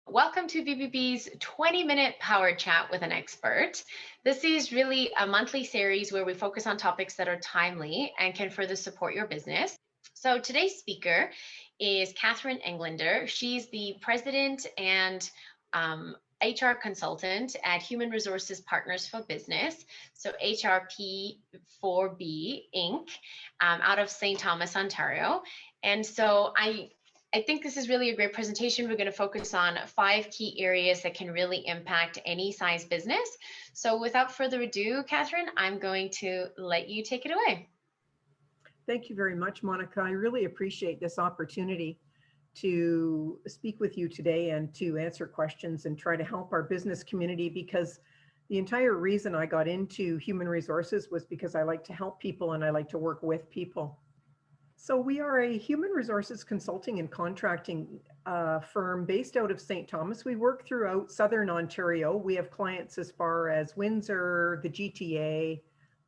Welcome to VBB's 20-minute power chat with an expert. This is really a monthly series where we focus on topics that are timely and can further support your business. So today's speaker is Katherine Englander. She's the president and HR consultant at Human Resources Partners for Business, so HRP4B Inc, out of St. Thomas, Ontario. And so I think this is really a great presentation. We're going to focus on 5 key areas that can really impact any size business. So without further ado, Katherine, I'm going to let you take it away. Thank you very much, Monica. I really appreciate this opportunity to speak with you today and to answer questions and try to help our business community, because the entire reason I got into human resources was because I like to help people and I like to work with people. So we are a human resources consulting and contracting firm based out of St. Thomas. We work throughout Southern Ontario. We have clients as far as Windsor, the GTA,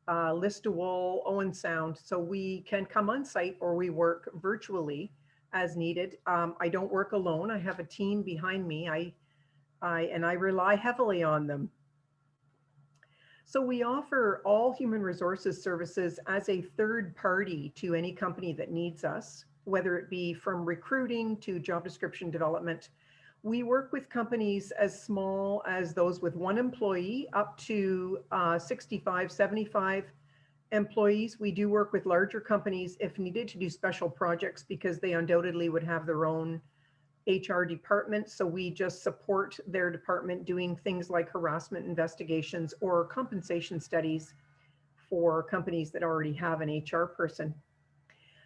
Listowel, Owen Sound. So we can come on site or we work virtually as needed. I don't work alone. I have a team behind me. I rely heavily on them. So we offer all human resources services as a third party to any company that needs us, whether it be from recruiting to job description development. We work with companies as small as those with 1 employee up to 65, 75 employees. We do work with larger companies if needed to do special projects because they undoubtedly would have their own HR department. So we just support their department doing things like harassment investigations or compensation studies for companies that already have an HR person.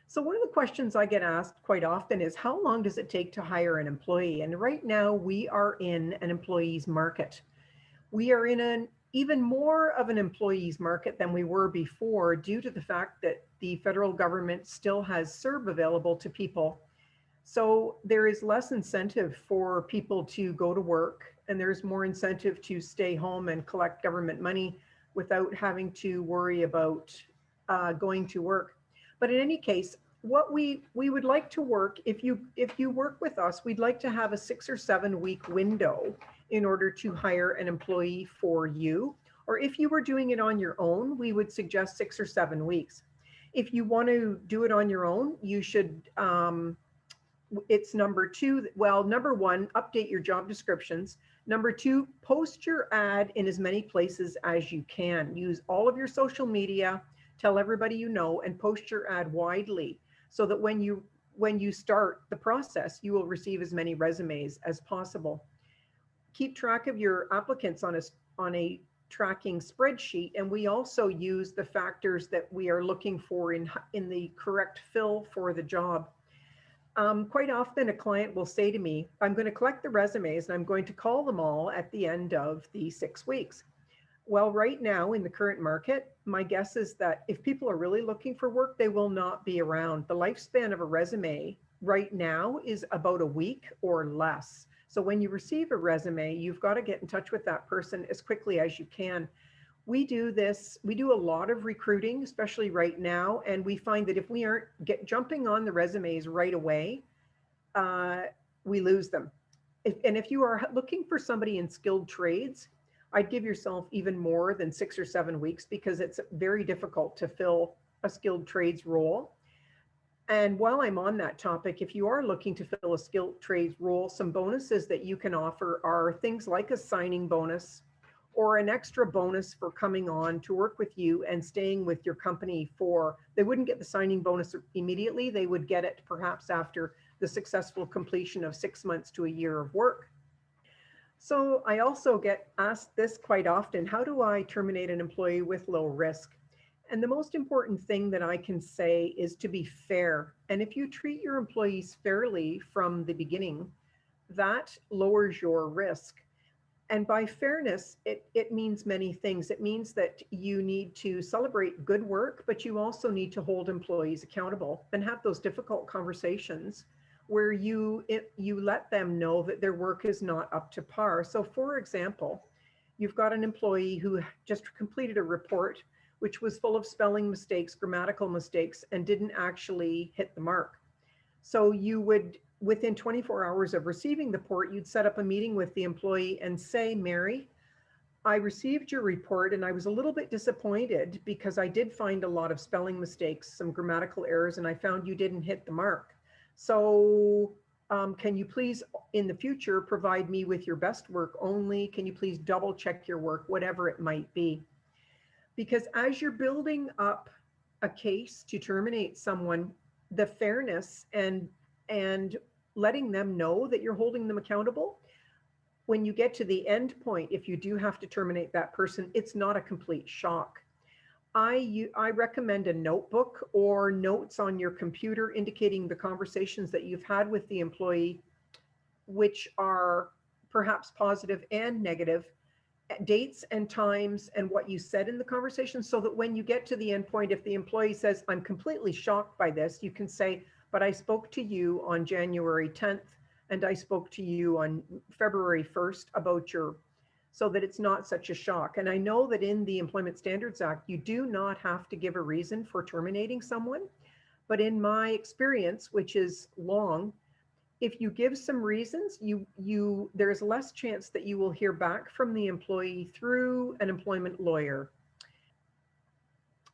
So one of the questions I get asked quite often is, how long does it take to hire an employee? And right now we are in an employee's market. We are in an even more of an employee's market than we were before, due to the fact that the federal government still has CERB available to people. So there is less incentive for people to go to work, and there's more incentive to stay home and collect government money without having to worry about going to work. But in any case, what we would like to work, if you work with us, we'd like to have a 6 or 7 week window in order to hire an employee for you. Or if you were doing it on your own, we would suggest 6 or 7 weeks. If you want to do it on your own, you should it's number 2. Well, number 1, update your job descriptions. Number 2, post your ad in as many places as you can. Use all of your social media, tell everybody you know, and post your ad widely so that when you start the process, you will receive as many resumes as possible. Keep track of your applicants on a tracking spreadsheet, and we also use the factors that we are looking for in the correct fill for the job. Quite often a client will say to me, I'm going to collect the resumes and I'm going to call them all at the end of the 6 weeks. Well, right now in the current market, my guess is that if people are really looking for work, they will not be around. The lifespan of a resume right now is about a week or less. So when you receive a resume, you've got to get in touch with that person as quickly as you can. We do a lot of recruiting, especially right now, and we find that if we aren't jumping on the resumes right away, we lose them. If you are looking for somebody in skilled trades, I'd give yourself even more than 6 or 7 weeks, because it's very difficult to fill a skilled trades role. And while I'm on that topic, if you are looking to fill a skilled trades role, some bonuses that you can offer are things like a signing bonus, or an extra bonus for coming on to work with you and staying with your company they wouldn't get the signing bonus immediately. They would get it perhaps after the successful completion of 6 months to a year of work. So I also get asked this quite often: how do I terminate an employee with low risk? And the most important thing that I can say is to be fair. And if you treat your employees fairly from the beginning, that lowers your risk. And by fairness, it means many things. It means that you need to celebrate good work, but you also need to hold employees accountable and have those difficult conversations where you let them know that their work is not up to par. So for example, you've got an employee who just completed a report which was full of spelling mistakes, grammatical mistakes, and didn't actually hit the mark. So you would within 24 hours of receiving the report, you'd set up a meeting with the employee and say, Mary, I received your report and I was a little bit disappointed because I did find a lot of spelling mistakes, some grammatical errors, and I found you didn't hit the mark. So can you please in the future provide me with your best work only? Can you please double check your work, whatever it might be? Because as you're building up a case to terminate someone, the fairness and letting them know that you're holding them accountable, when you get to the end point, if you do have to terminate that person, it's not a complete shock. I recommend a notebook or notes on your computer indicating the conversations that you've had with the employee, which are perhaps positive and negative, dates and times and what you said in the conversation, so that when you get to the end point, if the employee says, I'm completely shocked by this, you can say, but I spoke to you on January 10th and I spoke to you on February 1st about your, so that it's not such a shock. And I know that in the Employment Standards Act, you do not have to give a reason for terminating someone. But in my experience, which is long, if you give some reasons, there's less chance that you will hear back from the employee through an employment lawyer.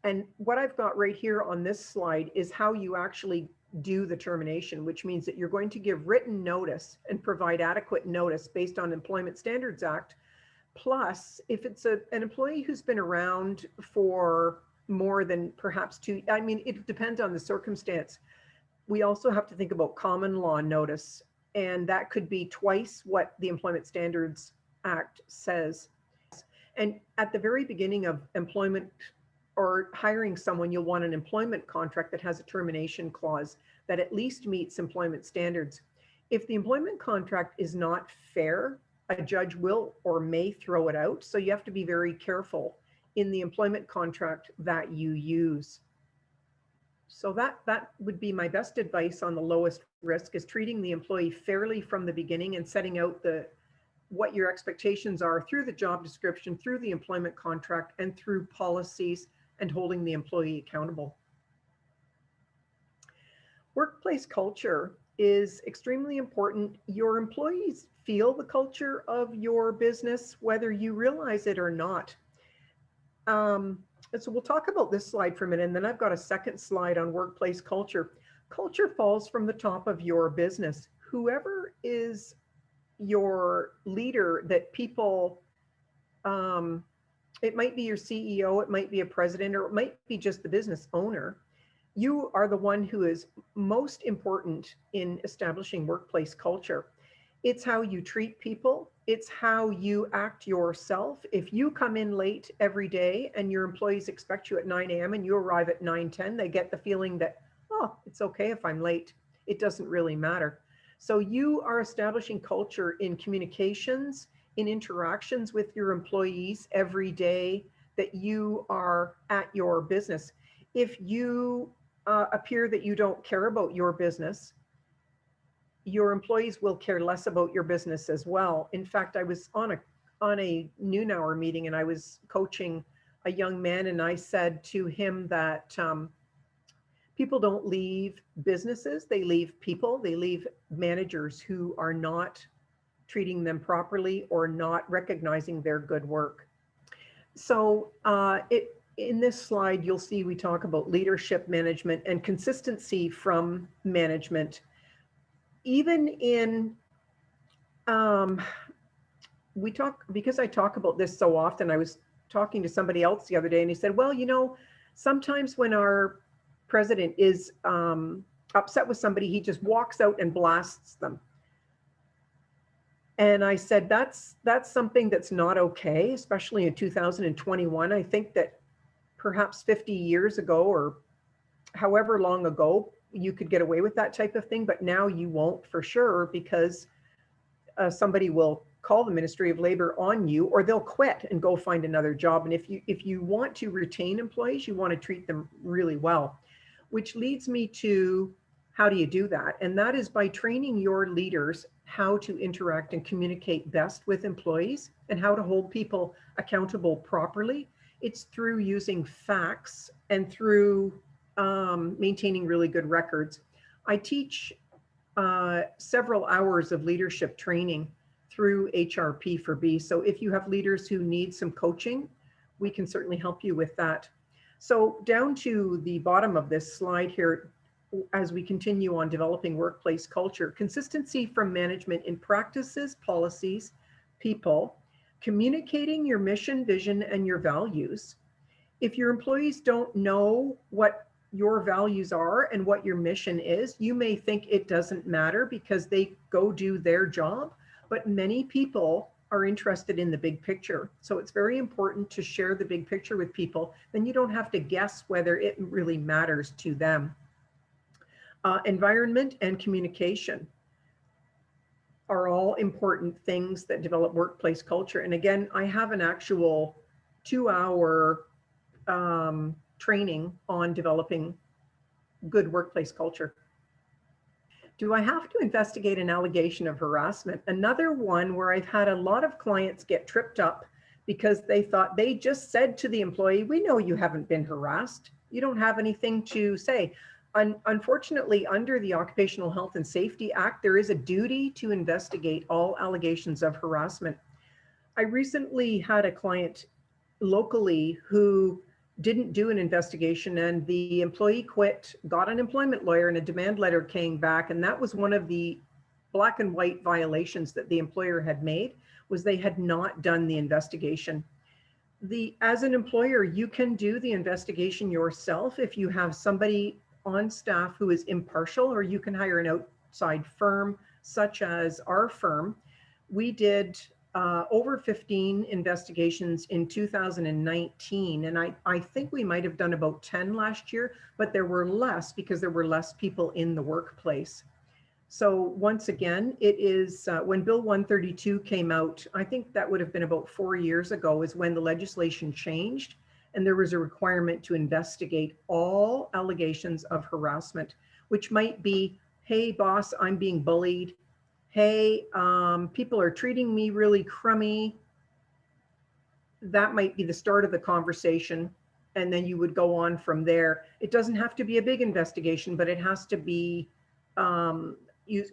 And what I've got right here on this slide is how you actually do the termination, which means that you're going to give written notice and provide adequate notice based on Employment Standards Act. Plus, if it's an employee who's been around for more than perhaps I mean, it depends on the circumstance. We also have to think about common law notice, and that could be twice what the Employment Standards Act says. And at the very beginning of employment or hiring someone, you'll want an employment contract that has a termination clause that at least meets employment standards. If the employment contract is not fair, a judge will or may throw it out. So you have to be very careful in the employment contract that you use. So that would be my best advice on the lowest risk, is treating the employee fairly from the beginning and setting out what your expectations are through the job description, through the employment contract, and through policies, and holding the employee accountable. Workplace culture is extremely important. Your employees feel the culture of your business, whether you realize it or not. So we'll talk about this slide for a minute, and then I've got a second slide on workplace culture. Culture falls from the top of your business. Whoever is your leader that people, it might be your CEO, it might be a president, or it might be just the business owner. You are the one who is most important in establishing workplace culture. It's how you treat people. It's how you act yourself. If you come in late every day and your employees expect you at 9 a.m. and you arrive at 9:10, they get the feeling that, oh, it's okay if I'm late. It doesn't really matter. So you are establishing culture in communications, in interactions with your employees every day that you are at your business. If you appear that you don't care about your business, your employees will care less about your business as well. In fact, I was on a noon hour meeting and I was coaching a young man, and I said to him that people don't leave businesses, they leave people, they leave managers who are not treating them properly or not recognizing their good work. So in this slide, you'll see we talk about leadership, management, and consistency from management. Even in, because I talk about this so often, I was talking to somebody else the other day and he said, well, you know, sometimes when our president is upset with somebody, he just walks out and blasts them. And I said, that's something that's not okay, especially in 2021. I think that perhaps 50 years ago or however long ago, you could get away with that type of thing, but now you won't for sure, because somebody will call the Ministry of Labor on you, or they'll quit and go find another job. And if you want to retain employees, you want to treat them really well, which leads me to how do you do that? And that is by training your leaders how to interact and communicate best with employees and how to hold people accountable properly. It's through using facts and through maintaining really good records. I teach several hours of leadership training through HRP4B. So if you have leaders who need some coaching, we can certainly help you with that. So down to the bottom of this slide here, as we continue on developing workplace culture, consistency from management in practices, policies, people, communicating your mission, vision, and your values. If your employees don't know what your values are and what your mission is, you may think it doesn't matter because they go do their job, but many people are interested in the big picture. So it's very important to share the big picture with people. Then you don't have to guess whether it really matters to them. Environment and communication are all important things that develop workplace culture. And again, I have an actual 2-hour training on developing good workplace culture. Do I have to investigate an allegation of harassment? Another one where I've had a lot of clients get tripped up because they thought they just said to the employee, we know you haven't been harassed. You don't have anything to say. Unfortunately, under the Occupational Health and Safety Act, there is a duty to investigate all allegations of harassment. I recently had a client locally who didn't do an investigation, and the employee quit, got an employment lawyer, and a demand letter came back. And that was one of the black and white violations that the employer had made, was they had not done the investigation. As an employer, you can do the investigation yourself if you have somebody on staff who is impartial, or you can hire an outside firm such as our firm. We did over 15 investigations in 2019. And I think we might have done about 10 last year, but there were less because there were less people in the workplace. So once again, it is when Bill 132 came out, I think that would have been about 4 years ago, is when the legislation changed and there was a requirement to investigate all allegations of harassment, which might be, hey boss, I'm being bullied. Hey, people are treating me really crummy. That might be the start of the conversation. And then you would go on from there. It doesn't have to be a big investigation, but it has to be,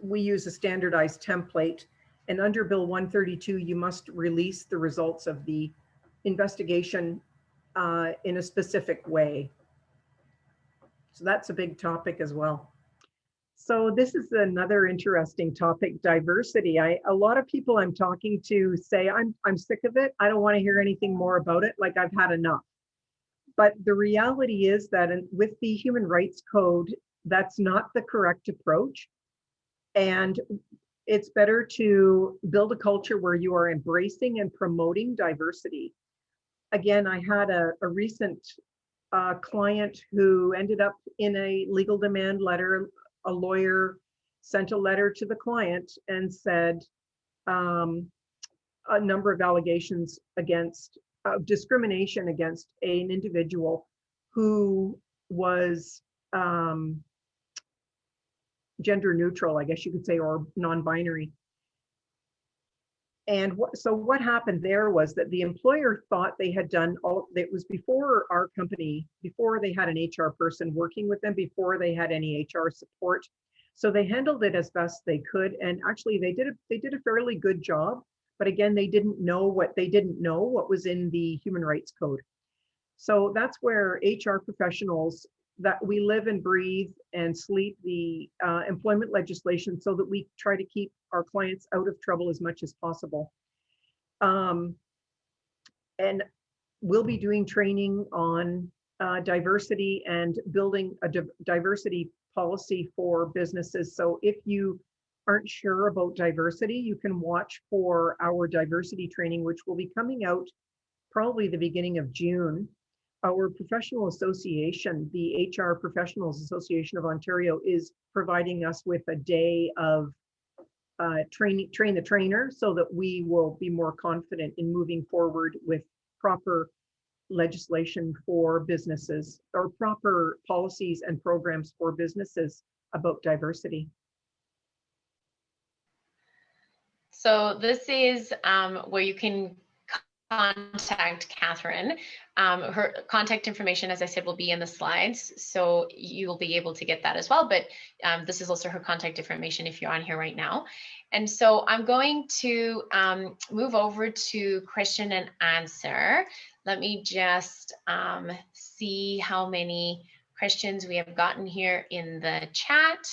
we use a standardized template. And under Bill 132, you must release the results of the investigation in a specific way. So that's a big topic as well. So this is another interesting topic, diversity. A lot of people I'm talking to say, I'm sick of it. I don't want to hear anything more about it. Like, I've had enough. But the reality is that with the Human Rights Code, that's not the correct approach. And it's better to build a culture where you are embracing and promoting diversity. Again, I had a recent client who ended up in a legal demand letter. A lawyer sent a letter to the client and said a number of allegations against discrimination against an individual who was gender neutral, I guess you could say, or non-binary. And so what happened there was that the employer thought they had done all, it was before our company, before they had an HR person working with them, before they had any HR support. So they handled it as best they could. And actually they did a fairly good job. But again, they didn't know what was in the Human Rights Code. So that's where HR professionals, that we live and breathe and sleep the employment legislation so that we try to keep our clients out of trouble as much as possible. And we'll be doing training on diversity and building a diversity policy for businesses. So if you aren't sure about diversity, you can watch for our diversity training, which will be coming out probably the beginning of June. Our professional association, the HR Professionals Association of Ontario, is providing us with a day of train the trainer so that we will be more confident in moving forward with proper legislation for businesses, or proper policies and programs for businesses about diversity. So this is where you can contact Catherine. Her contact information, as I said, will be in the slides, so you'll be able to get that as well. But this is also her contact information if you're on here right now. And so I'm going to move over to question and answer. Let me just see how many questions we have gotten here in the chat.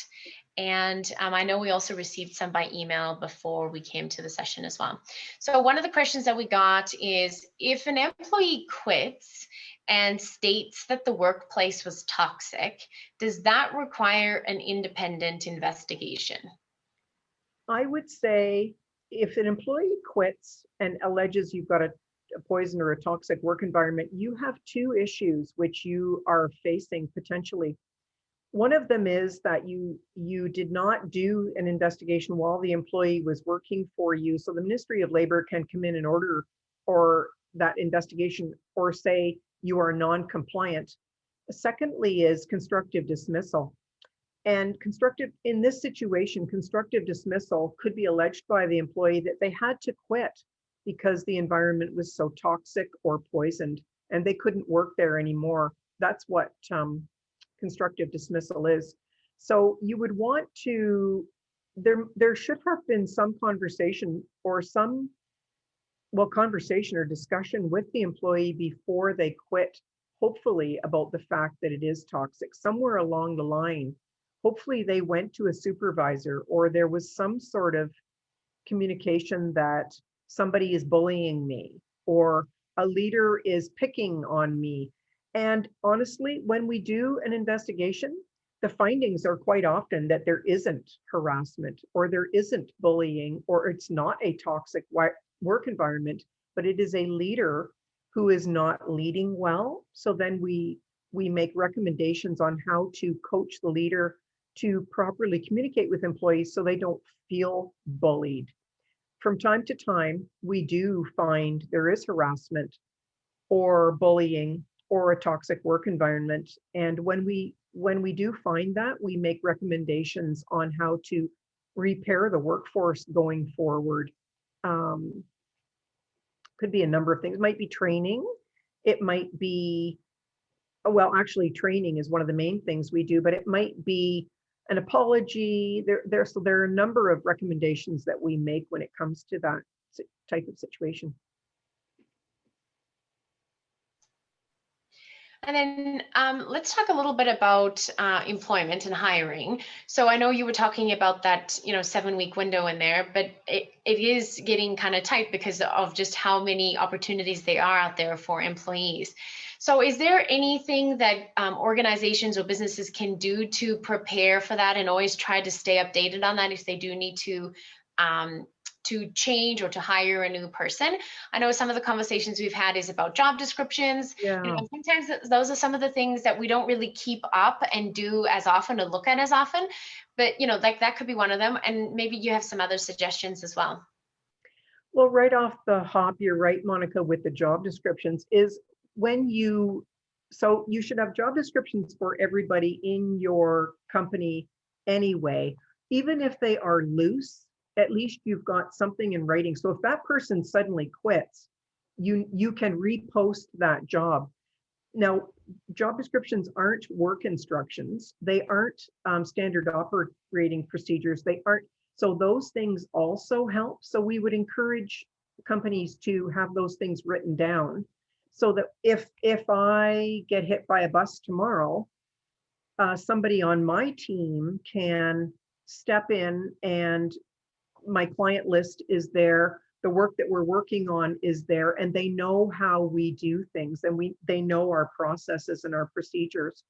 And I know we also received some by email before we came to the session as well. So one of the questions that we got is, if an employee quits and states that the workplace was toxic, does that require an independent investigation? I would say if an employee quits and alleges you've got a poison or a toxic work environment, you have two issues which you are facing potentially. One of them is that you did not do an investigation while the employee was working for you. So the Ministry of Labor can come in and order or that investigation or say you are non-compliant. Secondly is constructive dismissal. And in this situation, constructive dismissal could be alleged by the employee that they had to quit because the environment was so toxic or poisoned and they couldn't work there anymore. That's what constructive dismissal is. So you would want to, there should have been some conversation or conversation or discussion with the employee before they quit, hopefully about the fact that it is toxic. Somewhere along the line, hopefully they went to a supervisor or there was some sort of communication that somebody is bullying me or a leader is picking on me. And honestly, when we do an investigation, the findings are quite often that there isn't harassment or there isn't bullying or it's not a toxic work environment, but it is a leader who is not leading well. So then we make recommendations on how to coach the leader to properly communicate with employees so they don't feel bullied. From time to time, we do find there is harassment or bullying or a toxic work environment. And when we do find that, we make recommendations on how to repair the workforce going forward. Could be a number of things. It might be training. It might be, well, actually training is one of the main things we do, but it might be an apology. So there are a number of recommendations that we make when it comes to that type of situation. And then let's talk a little bit about employment and hiring. So I know you were talking about that, 7-week window in there, but it is getting kind of tight because of just how many opportunities there are out there for employees. So is there anything that organizations or businesses can do to prepare for that and always try to stay updated on that if they do need to change or to hire a new person? I know some of the conversations we've had is about job descriptions. Yeah. Sometimes those are some of the things that we don't really keep up and do as often or look at as often, but like that could be one of them. And maybe you have some other suggestions as well. Well, right off the hop, you're right, Monica, with the job descriptions is so you should have job descriptions for everybody in your company anyway, even if they are loose. At least you've got something in writing. So if that person suddenly quits, you can repost that job. Now, job descriptions aren't work instructions. They aren't standard operating procedures. They aren't. So those things also help. So we would encourage companies to have those things written down so that if I get hit by a bus tomorrow, somebody on my team can step in and my client list is there, the work that we're working on is there, and they know how we do things and they know our processes and our procedures.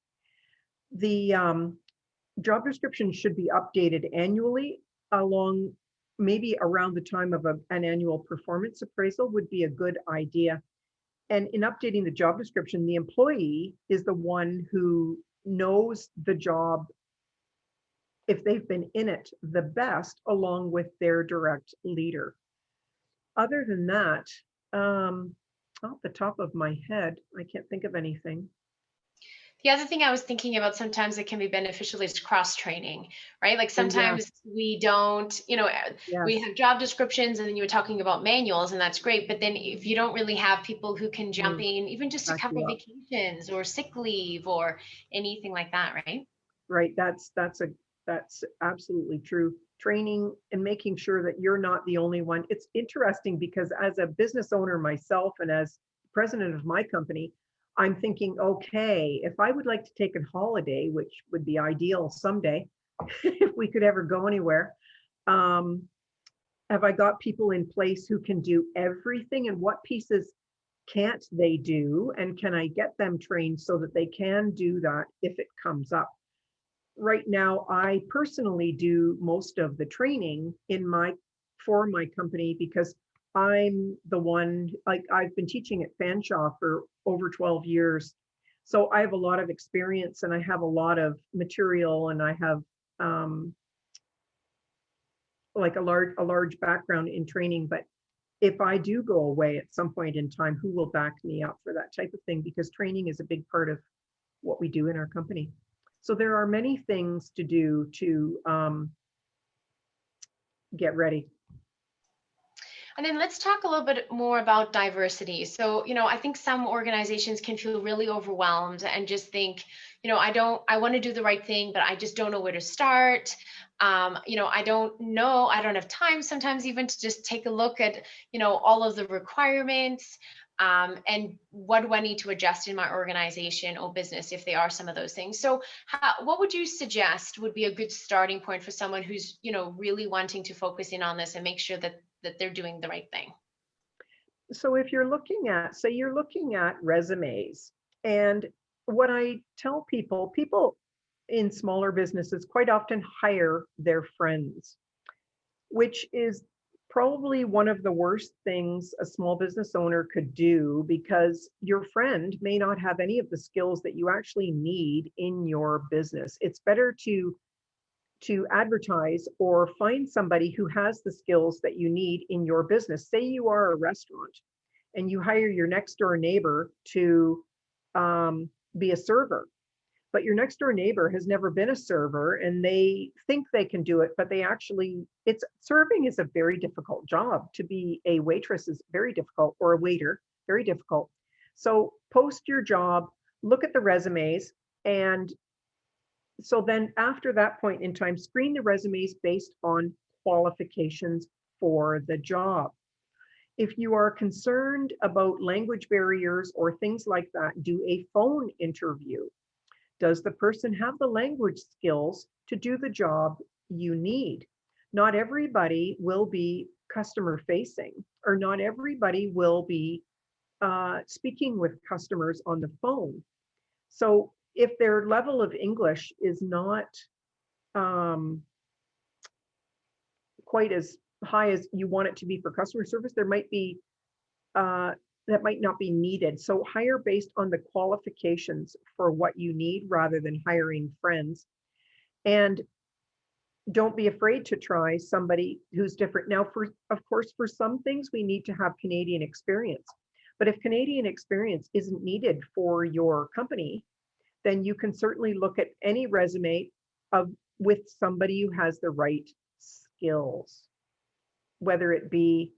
The job description should be updated annually maybe around the time of an annual performance appraisal would be a good idea. And in updating the job description, the employee is the one who knows the job, if they've been in it, the best, along with their direct leader. Other than that, off the top of my head, I can't think of anything. The other thing I was thinking about sometimes that can be beneficial is cross training, right? Like Oh, yes, sometimes we don't, we yes. have job descriptions and then you were talking about manuals and that's great. But then if you don't really have people who can jump Mm, in, even just to back cover you up. vacations or sick leave or anything like that, right? Right. That's absolutely true. Training and making sure that you're not the only one. It's interesting because as a business owner myself and as president of my company, I'm thinking, okay, if I would like to take a holiday, which would be ideal someday, if we could ever go anywhere, um, have I got people in place who can do everything, and what pieces can't they do? And can I get them trained so that they can do that if it comes up? Right now, I personally do most of the training for my company because I'm the one, like I've been teaching at Fanshawe for over 12 years. So I have a lot of experience and I have a lot of material and I have um, like a large background in training. But if I do go away at some point in time, who will back me up for that type of thing? Because training is a big part of what we do in our company. So there are many things to do to get ready. And then let's talk a little bit more about diversity. So, I think some organizations can feel really overwhelmed and just think, I want to do the right thing, but I just don't know where to start. I don't have time sometimes even to just take a look at, all of the requirements. And what do I need to adjust in my organization or business if they are some of those things? So, what would you suggest would be a good starting point for someone who's, really wanting to focus in on this and make sure that they're doing the right thing? So if you're looking at, say you're looking at resumes, and what I tell people, people in smaller businesses quite often hire their friends, which is probably one of the worst things a small business owner could do because your friend may not have any of the skills that you actually need in your business. It's better to advertise or find somebody who has the skills that you need in your business. Say you are a restaurant and you hire your next door neighbor to be a server, but your next door neighbor has never been a server and they think they can do it, but they actually, it's serving is a very difficult job. To be a waitress is very difficult, or a waiter, very difficult. So post your job, look at the resumes, and so then after that point in time, screen the resumes based on qualifications for the job. If you are concerned about language barriers or things like that, do a phone interview. Does the person have the language skills to do the job you need? Not everybody will be customer facing, or not everybody will be speaking with customers on the phone. So if their level of English is not um, quite as high as you want it to be for customer service, there might be that might not be needed. So hire based on the qualifications for what you need rather than hiring friends. And don't be afraid to try somebody who's different. Now, of course, for some things we need to have Canadian experience. But if Canadian experience isn't needed for your company, then you can certainly look at any resume of with somebody who has the right skills, whether it be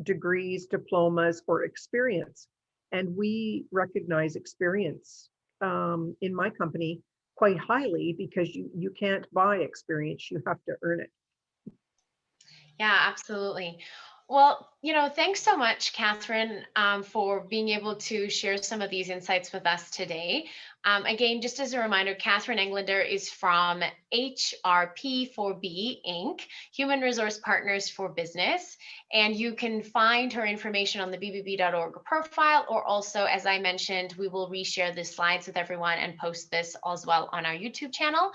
degrees, diplomas, or experience. And we recognize experience in my company quite highly because you can't buy experience, you have to earn it. Yeah, absolutely. Well, thanks so much, Catherine, for being able to share some of these insights with us today. Again, just as a reminder, Katherine Englander is from HRP4B Inc, Human Resource Partners for Business. And you can find her information on the bbb.org profile, or also, as I mentioned, we will reshare the slides with everyone and post this as well on our YouTube channel.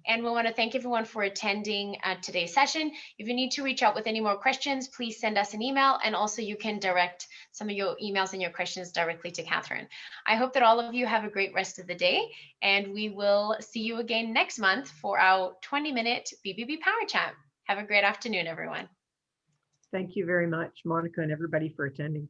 And we want to thank everyone for attending today's session. If you need to reach out with any more questions, please send us an email. And also you can direct some of your emails and your questions directly to Catherine. I hope that all of you have a great rest of the day, and we will see you again next month for our 20-minute BBB Power Chat. Have a great afternoon, everyone. Thank you very much, Monica, and everybody for attending.